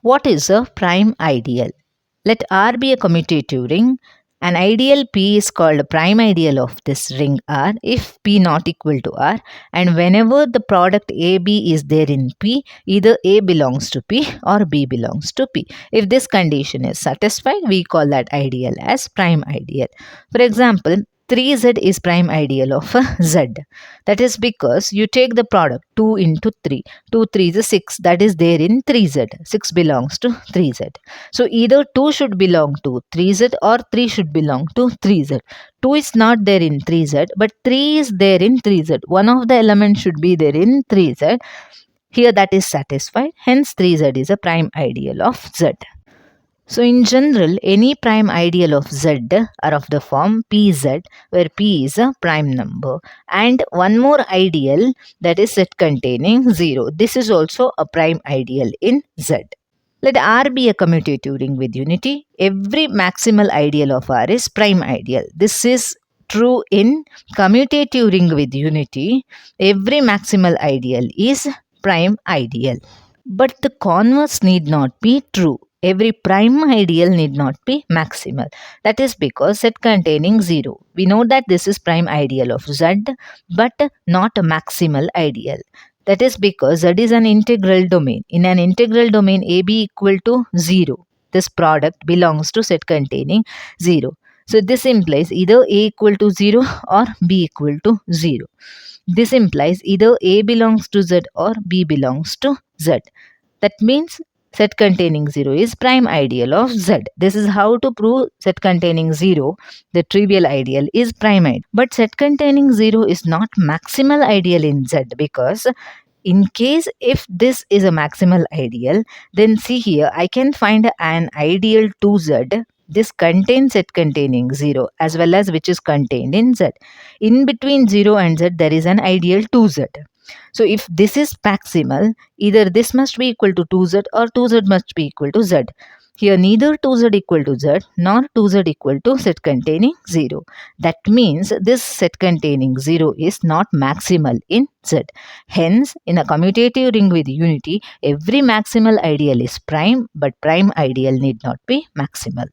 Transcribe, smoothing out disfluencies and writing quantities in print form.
What is a prime ideal? Let R be a commutative ring. An ideal P is called a prime ideal of this ring R if P not equal to R, and whenever the product AB is there in P, either A belongs to P or B belongs to P. If this condition is satisfied, we call that ideal as prime ideal. For example, 3Z is prime ideal of a Z. That is because you take the product 2 into 3. 2 3 is 6. That is there in 3Z. 6 belongs to 3Z. So either 2 should belong to 3Z or 3 should belong to 3Z. 2 is not there in 3Z, but 3 is there in 3Z. One of the elements should be there in 3Z. Here that is satisfied. Hence 3Z is a prime ideal of Z. So in general, any prime ideal of Z are of the form Pz, where P is a prime number. And one more ideal, that is Z containing 0. This is also a prime ideal in Z. Let R be a commutative ring with unity. Every maximal ideal of R is prime ideal. This is true in commutative ring with unity. Every maximal ideal is prime ideal. But the converse need not be true. Every prime ideal need not be maximal. That is because Z containing 0. We know that this is prime ideal of Z, but not a maximal ideal. That is because Z is an integral domain. In an integral domain, AB equal to 0. This product belongs to Z containing 0. So this implies either A equal to 0 or B equal to 0. This implies either A belongs to Z or B belongs to Z. That means Z containing 0 is prime ideal of Z. This is how to prove Z containing 0, the trivial ideal, is prime ideal. But Z containing 0 is not maximal ideal in Z, because in case if this is a maximal ideal, then see here, I can find an ideal 2Z. This contains Z containing 0 as well as which is contained in Z. In between 0 and Z, there is an ideal 2Z. So if this is maximal, either this must be equal to 2Z or 2Z must be equal to Z. Here neither 2Z equal to Z nor 2Z equal to Z containing 0. That means this Z containing 0 is not maximal in Z. Hence, in a commutative ring with unity, every maximal ideal is prime, but prime ideal need not be maximal.